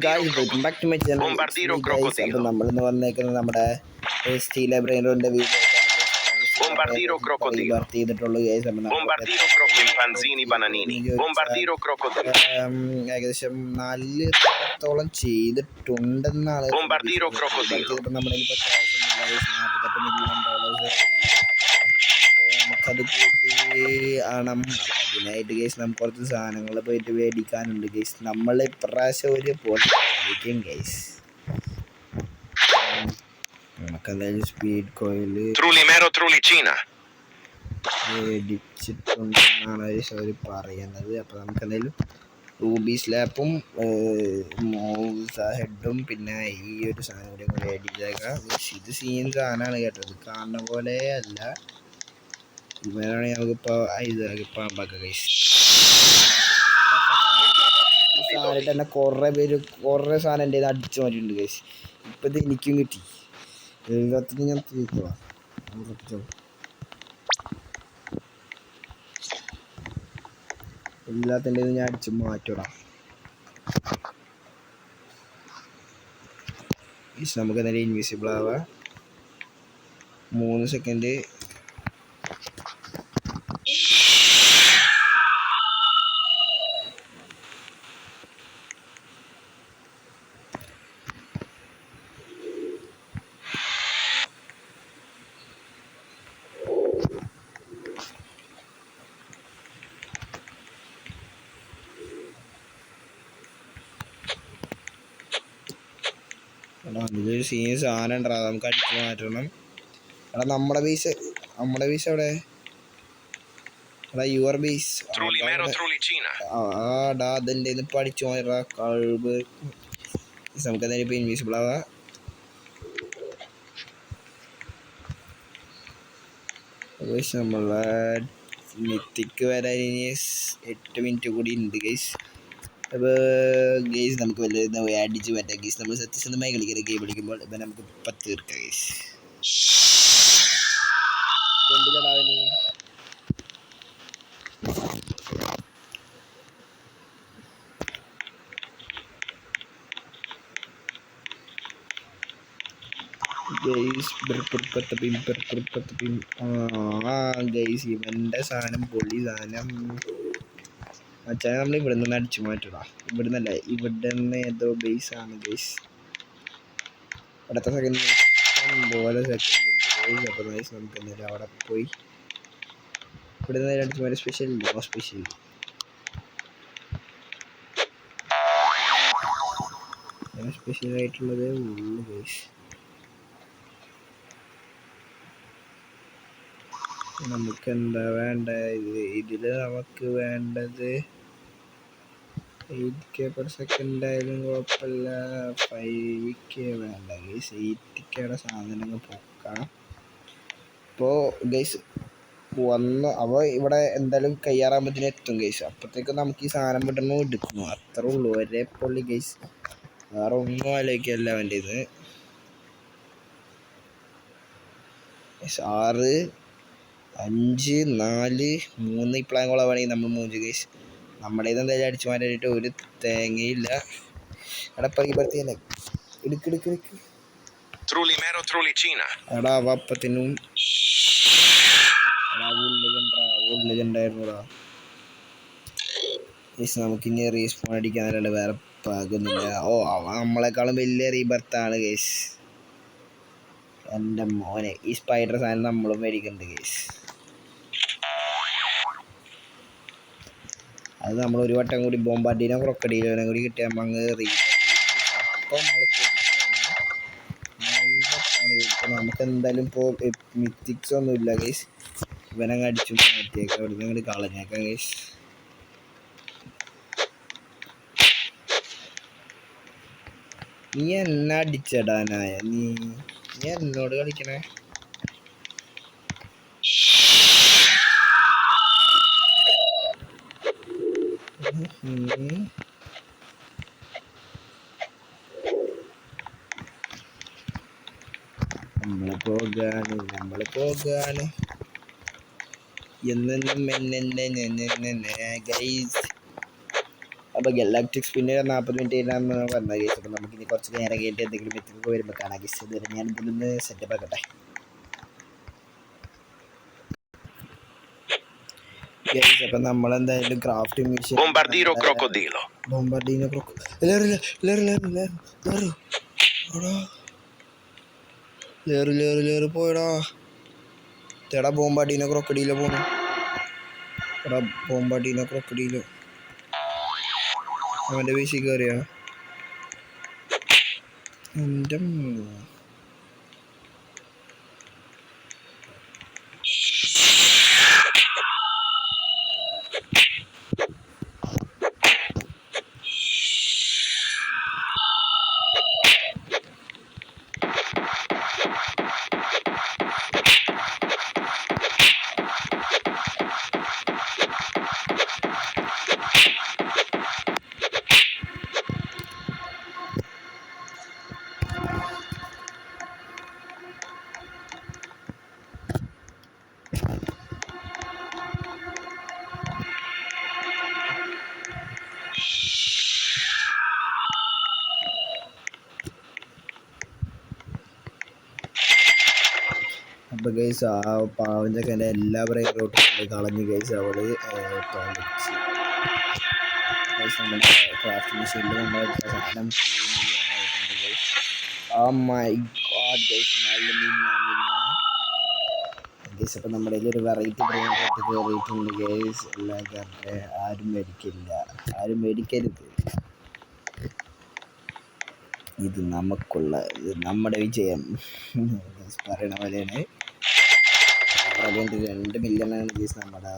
Guys welcome back to my channel. അപ്പോൾ നമ്മളിന്ന് വന്നേക്കുന്നത് നമ്മുടെ സ്റ്റീൽ ലൈബ്രറിയുടെ വീഡിയോ ചെയ്തിട്ടുള്ളൂ ഗൈസ്. ഏകദേശം 4 ചെയ്തിട്ടുണ്ടെന്നാണ് നമ്മുടെ നമുക്കത് കൂട്ടി ആണം. അതിനായിട്ട് ഗൈസ് നമുക്ക് കുറച്ച് സാധനങ്ങൾ പോയിട്ട് മേടിക്കാനുണ്ട് ഗൈസ്. നമ്മൾ ഇപ്രാവശ്യം ഒരു പൊളിക്കും ഗൈസ്. നമുക്കെന്തായാലും സ്പീഡ് കോയിൽ മേടിച്ചിട്ടുണ്ടെന്നാണ് അവർ പറയുന്നത്. അപ്പോൾ നമുക്കെന്തായാലും റൂബി സ്ലാപ്പും മൗസ ഹെഡും പിന്നെ ഈ ഒരു സാധനം കൂടി മേടിച്ചേക്കാം. ഇത് സീൻ സാധനമാണ് കേട്ടത്, കാണുന്ന പോലെ അല്ല. ഇവരാണെങ്കിൽ നമുക്കിപ്പോൾ ഇത് പാമ്പാക്കാം ഗൈസ്. ഈ സാധനം തന്നെ കുറേ സാധനം എൻ്റെ അടിച്ചു മാറ്റിയിട്ടുണ്ട് ഗൈസ്. ഇപ്പം ഇത് എനിക്കും കിട്ടി. എല്ലാത്തിനും ഞാൻ തീർക്കണം. എല്ലാത്തിൻ്റെ ഞാൻ അടിച്ച് മാറ്റണം. നമുക്ക് നേരെ ഇൻവിസിബിൾ ആവാം. 3 സെക്കൻഡ്. ഇതൊരു സീൻ സാധനം ഉണ്ടാ, നമുക്ക് അടിച്ച് മാറ്റണം. എടാ നമ്മുടെ ബേസ് അവിടെ. എടാ യുവർ ബേസ് ആടാ, അതിൻ്റെ ഇപ്പം അടിച്ചു മാറ്റാ കഴിവ്. നമുക്ക് എന്തായാലും ഇപ്പം ഇൻവിസിബിൾ ആവാം. നമ്മളെ മിത്തിക്ക് വരാൻ ഇനി 8 മിനിറ്റ് കൂടി ഉണ്ട് ഗൈസ്. അപ്പോൾ ഗെയ്സ് നമുക്ക് വല്ല അടിച്ച് പറ്റാം ഗെയ്സ്. നമ്മൾ സത്യസന്ധമായി കളിക്കുന്ന ഗെയിം കളിക്കുമ്പോൾ ഇപ്പം നമുക്ക് 10 തീർക്കാം ഗെയ്സ്. കൊണ്ടിലടാവിന് ഗെയ്സ് ഇവൻ്റെ സാധനം പൊളി സാധനം. മച്ചാനെ നമ്മൾ ഇവിടെ നിന്ന് അടിച്ചു മാറ്റണം. ഇവിടെ നിന്നല്ല, ഇവിടെ നിന്ന് ഏതോ ബേസാണ് ഗൈസ്. അടുത്ത സെക്കൻഡ് പോലെ സെക്കൻഡ് ഉണ്ട് ഗൈസ്. അപ്പോൾ ഗൈസ് നമുക്ക് എന്തായാലും അവിടെ പോയി ഇവിടെ നിന്ന് അടിച്ചു മാറ്റം. Special no special. സ്പെഷ്യലായിട്ടുള്ളത് ഉള്ളു ഗൈസ്. നമുക്ക് എന്താ വേണ്ട, ഇതിൽ നമുക്ക് വേണ്ടത് 8K per second ആയാലും കുഴപ്പമില്ല. 5K വേണ്ട ഗൈസ്. 8Kയുടെ സാധനങ്ങൾ പോക്കാം. ഇപ്പോൾ ഗൈസ് ഇവിടെ എന്തായാലും കയ്യാറാകുമ്പോഴത്തേന് എത്തും ഗൈസ്. അപ്പോഴത്തേക്കും നമുക്ക് ഈ സാധനം പെട്ടെന്ന് എടുക്കുന്നു. അത്രേ ഉള്ളൂ. ഒരേ പൊള്ളി ഗൈസ്. വേറെ ഒന്നും ആലോചിക്കല്ല അവൻ്റെ ഇത്. 6 5 4 3 ഇപ്ലാൻ കൊളാവാണെങ്കിൽ നമ്മൾ 3 ഗൈസ്. നമ്മുടെ ഇത് എന്തായാലും അടിച്ചു മാറ്റാനായിട്ട് ഒരു തേങ്ങയില്ല. എടപ്പറത്തിയല്ലേ എടുക്ക്. എടാ അപ്പത്തിനും ഉള്ളിലുണ്ടായിരുന്നുടാ. നമുക്കിനി റീസ്പോൺ അടിക്കാനല്ല, വേറെ പാകുന്നില്ല. ഓ നമ്മളെക്കാളും വലിയ റീബർത്താണ് ഗൈസ്. എൻ്റെ മോനെ ഈ സ്പൈഡർ സാധനം നമ്മളും മേടിക്കുന്നുണ്ട് ഗൈസ്. അത് നമ്മൾ ഒരു വട്ടം കൂടി ബോംബാർഡിനോ ക്രൊക്കഡീലോനെ കൂടി കിട്ടിയാൽ അങ്ങ് അപ്പം നമുക്ക് എന്തായാലും ഇപ്പോൾ മിത്തിക്സ് ഒന്നുമില്ല ഗൈസ്. ഇവനങ്ങ് അടിച്ചു മാറ്റിയേക്കാം. അവിടെ നിന്ന് അങ്ങോട്ട് കളഞ്ഞേക്കാം ഗൈസ്. നീ എന്നെ അടിച്ചിടാനായ നീ എന്നോട് കളിക്കണേ. നമ്മള് പോകാണ് എന്നും ഗൈസ്. അപ്പോൾ ഗലാക്റ്റിക് സ്പിന്ന് 40 മിനിറ്റ് കഴിഞ്ഞാന്ന് പറഞ്ഞ ഗൈസ്. അപ്പോൾ നമുക്കിനി കുറച്ച് നേരം കഴിഞ്ഞിട്ട് എന്തെങ്കിലും എത്തിക്കൊക്കെ വരുമ്പോൾ കാണാം ഗൈസ്. ഇതുവരെ ഞാൻ ഇതിലൊന്ന് സെറ്റപ്പ് ആക്കട്ടെ ഗൈസ്. അപ്പം നമ്മളെന്തായാലും ക്രാഫ്റ്റിംഗ് മെഷീൻ ബോംബാർഡിനോ ലേറ് പോയടാ. എടാ ബോംബാർഡിനോ ക്രൊക്കഡീലോ പോണു. എടാ ബോംബാർഡിനോ ക്രൊക്കഡീലോ അവൻ്റെ വീശി കയറിയാ എൻ്റെ അപ്പോൾ ഗൈസ് ആ പാവഞ്ചൊക്കെ എൻ്റെ എല്ലാ ബ്രെയിൻ റൂട്ടും കളഞ്ഞ് ഗൈസ് അവള് തൊളിച്ച് ഗൈസ്. നമ്മുടെ ക്രാഫ്റ്റ് മെഷീനിൽ നമ്മൾ സാധനം മൈ ഗോഡ് ഗൈസ്. ഗൈസ് അപ്പോൾ നമ്മുടെ ഒരു വെറൈറ്റി ബ്രെയിൻ റൂട്ട് കയറിയിട്ടുണ്ട് ഗൈസ്. എല്ലാം കയറട്ടെ. ആരും മേടിക്കരുത്. ഇത് നമുക്കുള്ള നമ്മുടെ വിജയം പറയണ പോലെയാണ്. 2 മില്യണാണ് ഗൈസ് നമ്മുടെ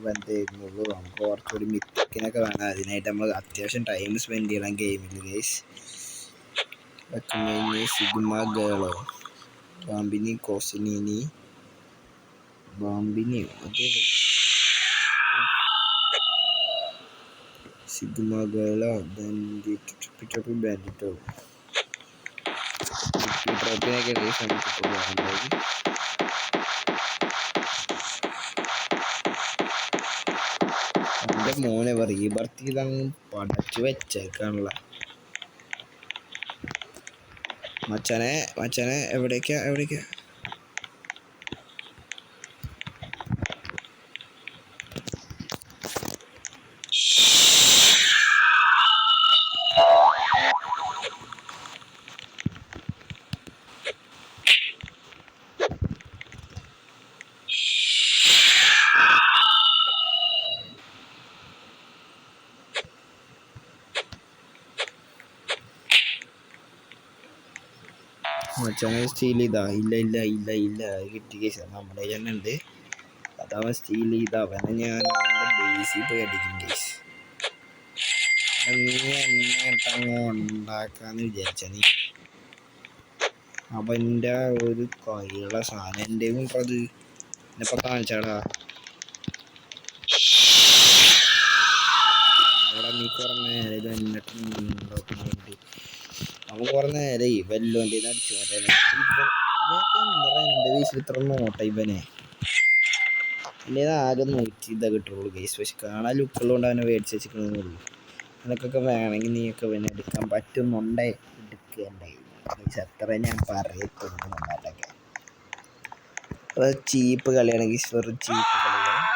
വന്നിരുന്നുള്ളൂ. നമുക്ക് കുറച്ചൊരു മിത്തിക്കിനൊക്കെ വേണം. അതിനായിട്ട് നമ്മൾ അത്യാവശ്യം ടൈം സ്പെൻഡ് ചെയ്യണം ഗെയിമിൽ ഗൈസ്. സിഗ്മ ഗേളോ ബാമ്പിനി കോസിനി ബാമ്പിനി സിഗ്മ ഗേളോ ബാൻഡിറ്റോ ട്രോപ്പിനൊക്കെ ഗൈസ് നമുക്കിപ്പോൾ വേണ്ടത്. എൻ്റെ മോനെ റീബർത്ത് ചെയ്തങ്ങ് പടച്ചു വെച്ചേക്കാനുള്ള മച്ചാനെ എവിടേക്കാ മച്ചാനെ സ്റ്റീൽ ചെയ്താ? ഇല്ല കിട്ടി കേസ്. നമ്മുടെ തന്നെ ഉണ്ട്. അതവൻ സ്റ്റീൽ ചെയ്ത അവനെ ഞാൻ അവൻ്റെ ബേസിൽ പോയി അടിക്കും കേസ്. നീ എന്നെ ഉണ്ടാക്കാന്ന് വിചാരിച്ച നീ അവൻ്റെ ഒരു കൈയുള്ള സാധനം എൻ്റെ കൊണ്ടത് എന്നിപ്പോൾ കാണിച്ചാടാ. അവിടെ നീ കുറേ നേരം ഇത് എന്നിട്ട് ഉണ്ടാക്കുന്നുണ്ട്. നമുക്ക് കുറേ നേരം വല്ലോൻ്റെ അടിച്ചു മാറ്റാൻ. എൻ്റെ വീട്ടിൽ ഇത്ര നോട്ട ഇവനെ. എൻ്റെ ആകെ 100 കിട്ടുള്ളൂ ഗൈസ്. പക്ഷെ കാണാൻ ലുക്കുള്ളതുകൊണ്ട് അവനെ മേടിച്ച് വെച്ചിട്ടുള്ളൂ. നിനക്കൊക്കെ വേണമെങ്കിൽ നീയൊക്കെ അവനെ എടുക്കാൻ പറ്റുന്നുണ്ടേ എടുക്കണ്ടേ ഗൈസ്. അത്ര ഞാൻ പറയത്തുള്ളൂ. നന്നായിട്ടൊക്കെ അത് ചീപ്പ് കളിയാണ് ഗൈസ്. വെറും ചീപ്പ് കളിയാണ്.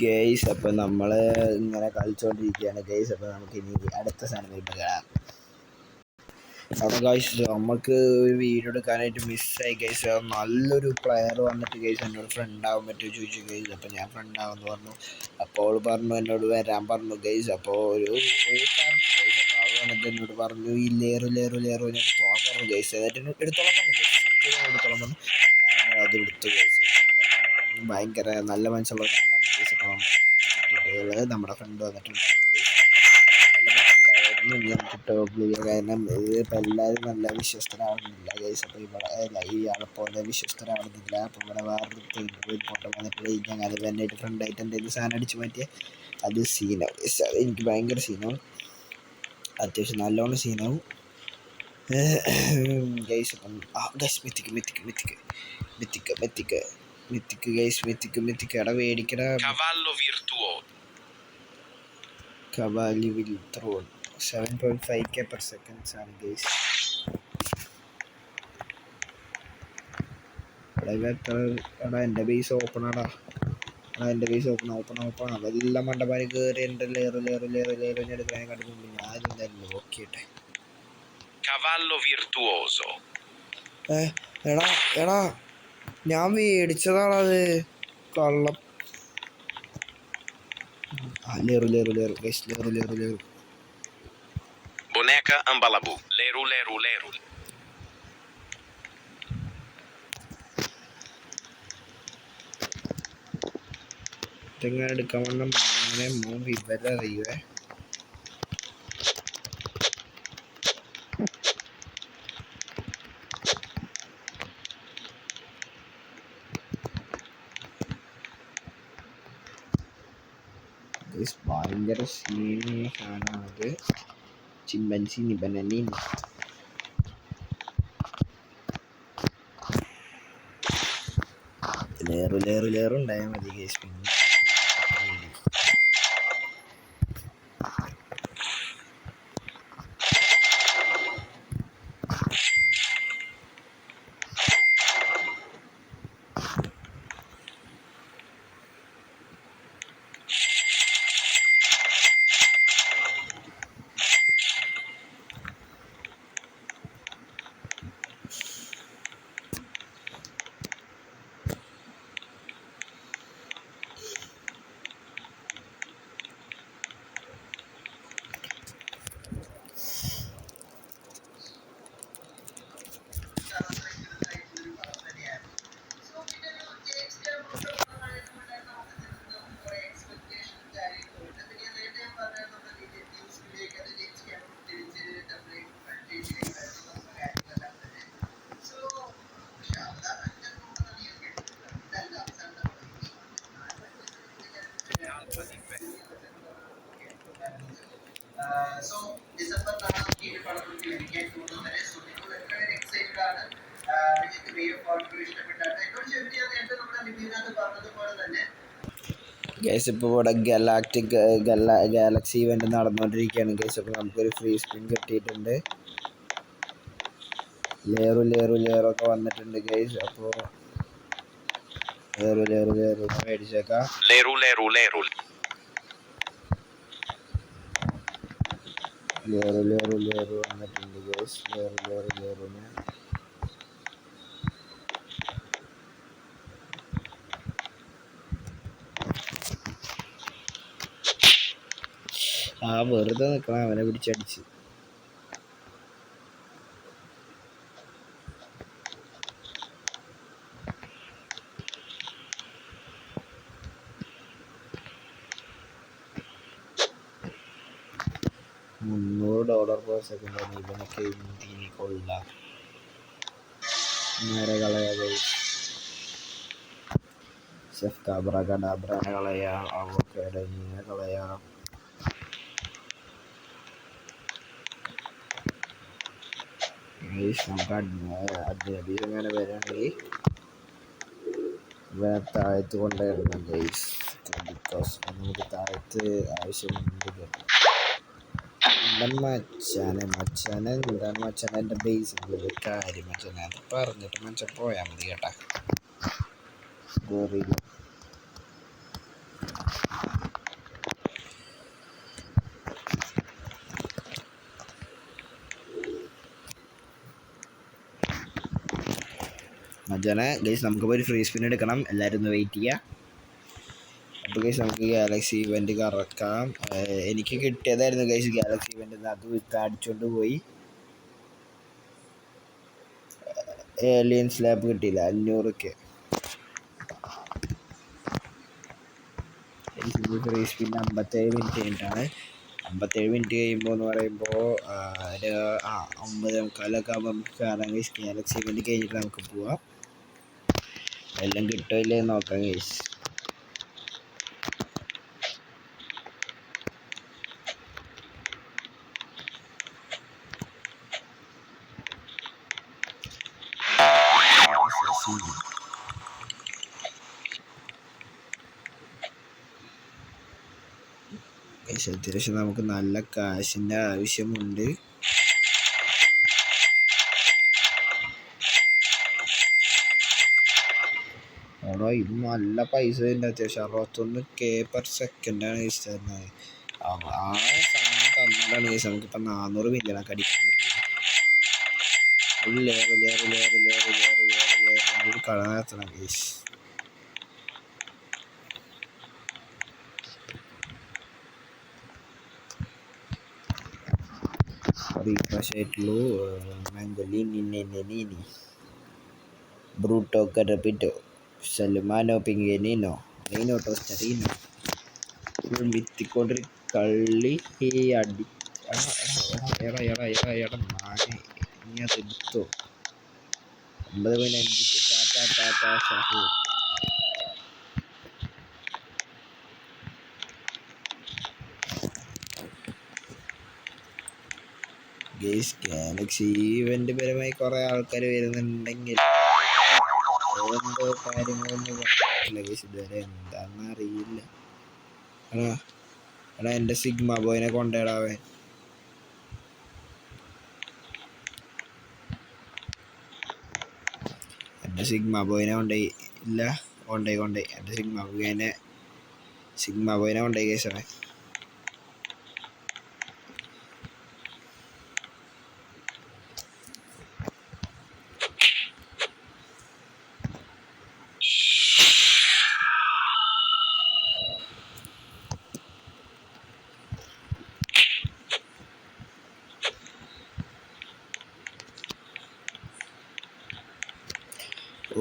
ഗെയ്സ് അപ്പോൾ നമ്മൾ ഇങ്ങനെ കളിച്ചുകൊണ്ടിരിക്കുകയാണ് ഗെയ്സ്. അപ്പോൾ നമുക്ക് ഇനി അടുത്ത സാധനം വരുമ്പോൾ കാണാം. അവിടെ ഗൈസ് നമുക്ക് ഒരു വീഡിയോ എടുക്കാനായിട്ട് മിസ്സായി ഗൈസ്. നല്ലൊരു പ്ലെയർ വന്നിട്ട് ഗൈസ് എന്നോട് ഫ്രണ്ട് ആവാൻ പറ്റുമോ ചോദിച്ചു ഗൈസ്. അപ്പോൾ ഞാൻ ഫ്രണ്ട് ആവുമെന്ന് പറഞ്ഞു. അപ്പോൾ അവൾ പറഞ്ഞു എന്നോട് വരാൻ പറഞ്ഞു ഗൈസ്. അപ്പോൾ ഒരു ഗൈസ് അപ്പോൾ അവൾ വന്നിട്ട് എന്നോട് പറഞ്ഞു ഈ ലേറു ഞാൻ പോകാൻ പറഞ്ഞു ഗൈസ്. എന്നിട്ട് എടുത്തോളം പറഞ്ഞു ഗൈസ്. സത്യം എടുത്തോളം പറഞ്ഞു. ഞാൻ അത് എടുത്തു ഗൈസ്. ഭയങ്കര നല്ല മനസ്സുള്ള ഒരാളാണ് ഗൈസ്. അപ്പോൾ നമുക്ക് നമ്മുടെ ഫ്രണ്ട് വന്നിട്ടുണ്ടായിരുന്നു. കാരണം ഇതിപ്പോൾ എല്ലാവരും നല്ല വിശ്വസ്തരാവുന്നില്ല ഗൈസ്. അപ്പോൾ ഇവിടെ ഇയാളെ പോലെ വിശ്വസ്തരാവുന്നില്ല. അപ്പോൾ ഇവിടെ വേറൊരു ഫോട്ടോ വന്നിട്ട് ഞങ്ങൾ തന്നെ ഫ്രണ്ടായിട്ട് എന്തെങ്കിലും സാധനം അടിച്ചു മാറ്റിയാൽ അത് സീനാവും. അത് എനിക്ക് ഭയങ്കര സീനാവും, അത്യാവശ്യം നല്ലോണം സീനാവും ഗൈസ്. അപ്പം ഗൈസ് മിത്തിക്ക് ഗൈസ് എടാ മേടിക്കട കവാലി will throne 7.5k per seconds ആണ് ഗൈസ്. എടാ എൻ്റെ ബേസ് ഓപ്പൺ ആടാ. എൻ്റെ ബേസ് ഓപ്പൺ അതെല്ലാം മണ്ടമാരി കയറി എൻ്റെ ലേറ് ഞാൻ എടുക്കാൻ കണ്ടുകൊണ്ട് ഞാൻ എന്തായാലും നോക്കിയിട്ടെ. എടാ ഞാൻ മേടിച്ചതാണത് കള്ളം. ലേറു ഗൈസ് ലേറു Boneca Ambalabu. Leru. ഇതെങ്ങനെ എടുക്കാൻ വന്ന അങ്ങനെ മൂവി ഇവരെ അറിയുവേ. ഭയങ്കര സീനിയ സാധനമാണത്. ചിമ്പൻസി നിബനനി ലേറുണ്ടായാൽ മതി ഗൈസ്. പിന്നെ ഗൈസ് ഇപ്പോൾ ഇവിടെ ഗാലക്സി ഇവൻ്റ് നടന്നുകൊണ്ടിരിക്കുകയാണ് ഗൈസ്. അപ്പോൾ നമുക്കൊരു ഫ്രീ സ്പിൻ കിട്ടിയിട്ടുണ്ട്. ലേറൊക്കെ വന്നിട്ടുണ്ട് ഗൈസ്. അപ്പോൾ ലേറു മേടിച്ചേക്കാം. Leru. ലേറു വന്നിട്ടുണ്ട് ഗൈസ്. ലേറുന് വെറുതെ നിൽക്കണം, അവനെ പിടിച്ചടിച്ച്. $300 per second ആണ് ഇവനൊക്കെ ഇന്ത്യയിൽ കൊള്ളാം. നേരെ കളയാ ഗൈസ്. സെഫ് കാബ്രാനെ കളയാ. അവോക്കാഡോനെ കളയാ. ഗൈസ് നമുക്ക് അഡ്വീസ് അങ്ങനെ വരികയാണെങ്കിൽ ഇവനെ താഴത്ത് കൊണ്ടുവരണം ഗൈസ്. ബിക്കോസ് നമുക്ക് താഴത്ത് ആവശ്യമുണ്ട്. മച്ചാനെ എന്താണ് മച്ചാനെ എൻ്റെ ബേസിൻ്റെ കാര്യം മച്ചാനെ അത് പറഞ്ഞിട്ട് മച്ചാൻ പോയാൽ മതി കേട്ടാ. ഗോറിയില്ല മച്ചാനെ ഗൈസ് നമുക്കിപ്പോൾ ഒരു ഫ്രീ സ്പിൻ എടുക്കണം, എല്ലാവരും ഒന്ന് വെയിറ്റ് ചെയ്യുക. അപ്പോൾ ഗൈസ് നമുക്ക് ഗാലക്സി ഇവൻറ്റ് കറക്കാം. എനിക്ക് കിട്ടിയതായിരുന്നു ഗൈസ് ഗാലക്സി ഇവൻറ്റ്, അത് വിത്ത് അടിച്ചുകൊണ്ട് പോയി. ഏലിയൻ സ്ലാബ് കിട്ടിയില്ല 500. ഫ്രീ സ്പിൻ 57 മിനിറ്റ് കഴിഞ്ഞിട്ടാണ്. 57 മിനിറ്റ് കഴിയുമ്പോൾ എന്ന് പറയുമ്പോൾ ഒരു 9:45 ആകുമ്പോൾ നമുക്ക് കയറാം ഗൈസ്. ഗാലക്സി ഇവൻറ്റ് കഴിഞ്ഞിട്ട് നമുക്ക് പോവാം. എല്ലാം കിട്ടോ ഇല്ലേ നോക്കാം ഗൈസ്. അത്യാവശ്യം നമുക്ക് നല്ല കാശിൻ്റെ ആവശ്യമുണ്ട്. എടോ ഇത് നല്ല പൈസ ഉണ്ട്, അത്യാവശ്യം 61K per സെക്കൻഡാണ് ഗൈസ് തരുന്നത്. ആ സാധനം തന്നാലാണ് ഗൈസ് നമുക്കിപ്പോൾ 400 മില്യണൊക്കെ അടിക്കാൻ പറ്റിയത്. ഒരു കട നടത്തണം ഗൈസ്. റീഫ്രഷായിട്ടുള്ളൂ. മാംഗോലീനി ബ്രൂട്ടോ കറപ്പിറ്റോ സൽമാനോ പിങ്കേനോ നീനോ ടോസ്റ്ററീനോ വിത്തിക്കൊണ്ടൊരു കള്ളി അടി. എടാ നാനെ നീ അത് എടുത്തോ. 9.5 ഗൈസ് ഗാലക്സി ഇവന്റ് പരമായി കുറെ ആൾക്കാർ വരുന്നുണ്ടെങ്കിൽ എന്തോ കാര്യങ്ങളൊന്നും പറഞ്ഞിട്ടില്ല ഗൈസ് ഇതുവരെ, എന്താണെന്ന് അറിയില്ല. എടാ എൻ്റെ സിഗ്മ ബോയിനെ കൊണ്ടേടാവേ. എൻ്റെ സിഗ്മ ബോയിനെ കൊണ്ടുപോയി ഇല്ല, കൊണ്ടുപോയി എൻ്റെ സിഗ്മ ബോയിനെ കൊണ്ടുപോയി കേസവേ.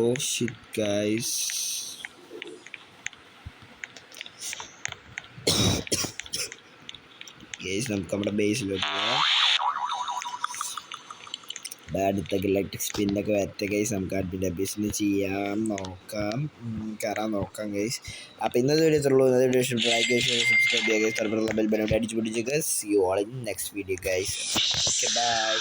Oh shit guys. ഗൈസ് നമുക്ക് നമ്മുടെ ബേസിലോട്ട് പോകാം. അടുത്ത ഇലക്ട്രിക് സ്പിന്നൊക്കെ വരട്ടെ ഗൈസ്, നമുക്ക് അഡ്മിൻ്റെ ബേസിൽ ചെയ്യാൻ നോക്കാം, കയറാൻ നോക്കാം ഗൈസ്. അപ്പോൾ ഇന്നത്തെ വീഡിയോ ഉള്ളൂ. ഇന്നത്തെ വീഡിയോ ഇഷ്ടപ്പെട്ടു ഗൈസ്, സബ്സ്ക്രൈബ് ചെയ്യുക ഗൈസ്, ബെൽ ബട്ടൺ അടിച്ചു പിടിച്ച് guys. See you all in next video guys. Okay by.